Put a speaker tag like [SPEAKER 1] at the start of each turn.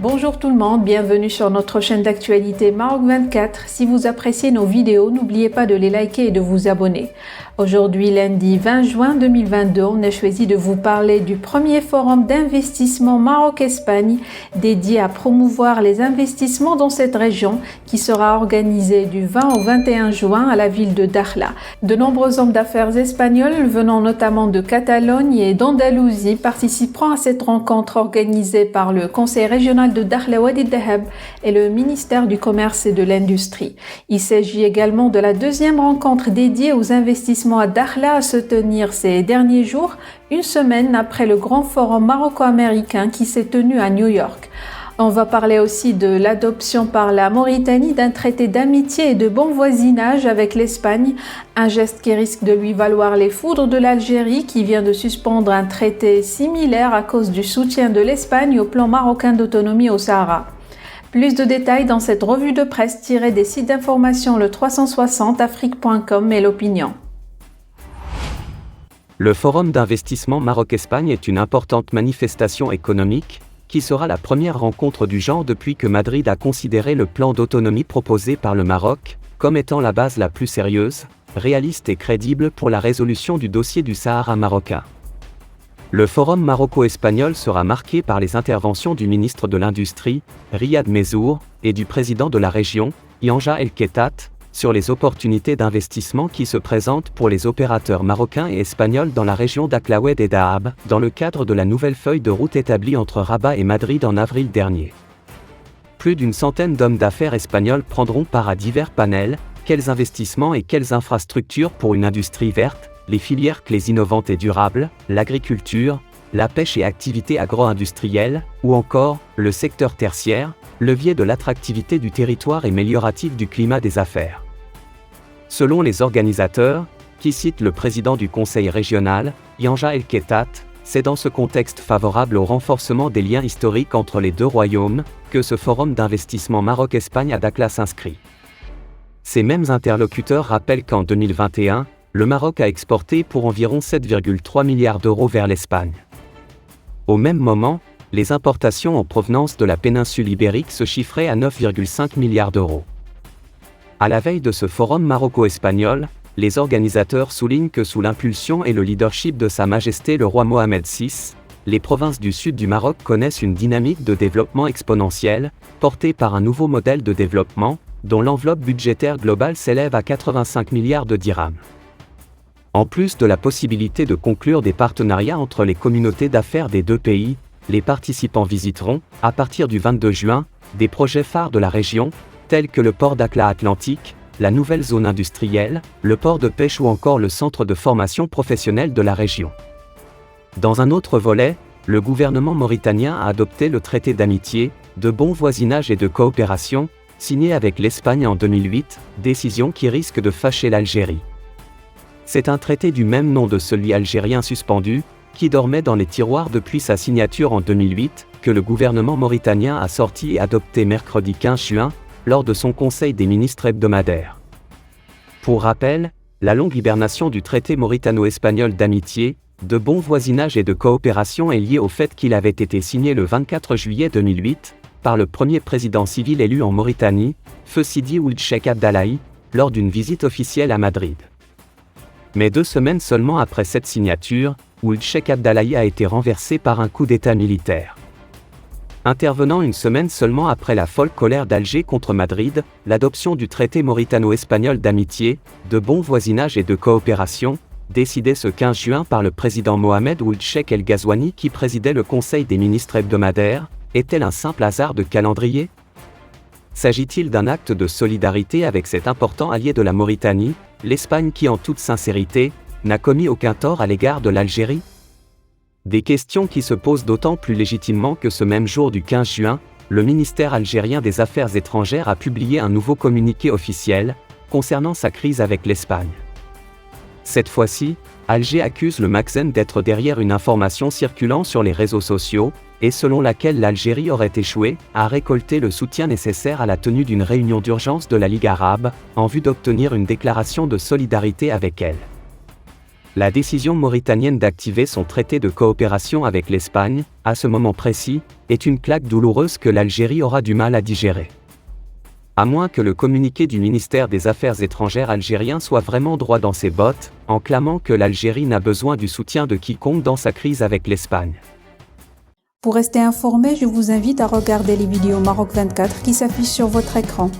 [SPEAKER 1] Bonjour tout le monde, bienvenue sur notre chaîne d'actualité Maroc 24. Si vous appréciez nos vidéos, n'oubliez pas de les liker et de vous abonner. Aujourd'hui, lundi 20 juin 2022, on a choisi de vous parler du premier forum d'investissement Maroc-Espagne dédié à promouvoir les investissements dans cette région qui sera organisé du 20 au 21 juin à la ville de Dakhla. De nombreux hommes d'affaires espagnols venant notamment de Catalogne et d'Andalousie participeront à cette rencontre organisée par le Conseil régional de Dakhla Wadi Dahab et le ministère du Commerce et de l'Industrie. Il s'agit également de la deuxième rencontre dédiée aux investissements à Dakhla à se tenir ces derniers jours, une semaine après le grand forum maroco-américain qui s'est tenu à New York. On va parler aussi de l'adoption par la Mauritanie d'un traité d'amitié et de bon voisinage avec l'Espagne, un geste qui risque de lui valoir les foudres de l'Algérie qui vient de suspendre un traité similaire à cause du soutien de l'Espagne au plan marocain d'autonomie au Sahara. Plus de détails dans cette revue de presse tirée des sites d'information le 360, afrique.com et l'opinion.
[SPEAKER 2] Le Forum d'investissement Maroc-Espagne est une importante manifestation économique, qui sera la première rencontre du genre depuis que Madrid a considéré le plan d'autonomie proposé par le Maroc comme étant la base la plus sérieuse, réaliste et crédible pour la résolution du dossier du Sahara marocain. Le forum maroco-espagnol sera marqué par les interventions du ministre de l'Industrie, Riyad Mezzour, et du président de la région, Yanja El Kettat, sur les opportunités d'investissement qui se présentent pour les opérateurs marocains et espagnols dans la région Dakhla Wadi Dahab, dans le cadre de la nouvelle feuille de route établie entre Rabat et Madrid en avril dernier. Plus d'une centaine d'hommes d'affaires espagnols prendront part à divers panels, quels investissements et quelles infrastructures pour une industrie verte, les filières clés innovantes et durables, l'agriculture, la pêche et activités agro-industrielles, ou encore, le secteur tertiaire, levier de l'attractivité du territoire et amélioratif du climat des affaires. Selon les organisateurs, qui citent le président du conseil régional, Yanja El Kettat, c'est dans ce contexte favorable au renforcement des liens historiques entre les deux royaumes, que ce forum d'investissement Maroc-Espagne à Dakhla s'inscrit. Ces mêmes interlocuteurs rappellent qu'en 2021, le Maroc a exporté pour environ 7,3 milliards d'euros vers l'Espagne. Au même moment, les importations en provenance de la péninsule ibérique se chiffraient à 9,5 milliards d'euros. À la veille de ce forum maroco-espagnol, les organisateurs soulignent que sous l'impulsion et le leadership de Sa Majesté le roi Mohamed VI, les provinces du sud du Maroc connaissent une dynamique de développement exponentielle, portée par un nouveau modèle de développement, dont l'enveloppe budgétaire globale s'élève à 85 milliards de dirhams. En plus de la possibilité de conclure des partenariats entre les communautés d'affaires des deux pays, les participants visiteront, à partir du 22 juin, des projets phares de la région, tels que le port Dakhla Atlantique, la nouvelle zone industrielle, le port de pêche ou encore le centre de formation professionnelle de la région. Dans un autre volet, le gouvernement mauritanien a adopté le traité d'amitié, de bon voisinage et de coopération, signé avec l'Espagne en 2008, décision qui risque de fâcher l'Algérie. C'est un traité du même nom de celui algérien suspendu, qui dormait dans les tiroirs depuis sa signature en 2008, que le gouvernement mauritanien a sorti et adopté mercredi 15 juin, lors de son conseil des ministres hebdomadaire. Pour rappel, la longue hibernation du traité mauritano-espagnol d'amitié, de bon voisinage et de coopération est liée au fait qu'il avait été signé le 24 juillet 2008, par le premier président civil élu en Mauritanie, Feu Sidi Ould Cheikh Abdallahi, lors d'une visite officielle à Madrid. Mais 2 semaines seulement après cette signature, Ould Cheikh Abdallahi a été renversé par un coup d'État militaire. Intervenant une semaine seulement après la folle colère d'Alger contre Madrid, l'adoption du traité mauritano-espagnol d'amitié, de bon voisinage et de coopération, décidé ce 15 juin par le président Mohamed Ould Cheikh El Ghazouani qui présidait le conseil des ministres hebdomadaire, est-elle un simple hasard de calendrier ? S'agit-il d'un acte de solidarité avec cet important allié de la Mauritanie, l'Espagne qui en toute sincérité, n'a commis aucun tort à l'égard de l'Algérie ? Des questions qui se posent d'autant plus légitimement que ce même jour du 15 juin, le ministère algérien des Affaires étrangères a publié un nouveau communiqué officiel, concernant sa crise avec l'Espagne. Cette fois-ci, Alger accuse le Makhzen d'être derrière une information circulant sur les réseaux sociaux, et selon laquelle l'Algérie aurait échoué à récolter le soutien nécessaire à la tenue d'une réunion d'urgence de la Ligue arabe, en vue d'obtenir une déclaration de solidarité avec elle. La décision mauritanienne d'activer son traité de coopération avec l'Espagne, à ce moment précis, est une claque douloureuse que l'Algérie aura du mal à digérer. À moins que le communiqué du ministère des Affaires étrangères algérien soit vraiment droit dans ses bottes, en clamant que l'Algérie n'a besoin du soutien de quiconque dans sa crise avec l'Espagne.
[SPEAKER 1] Pour rester informé, je vous invite à regarder les vidéos Maroc 24 qui s'affichent sur votre écran.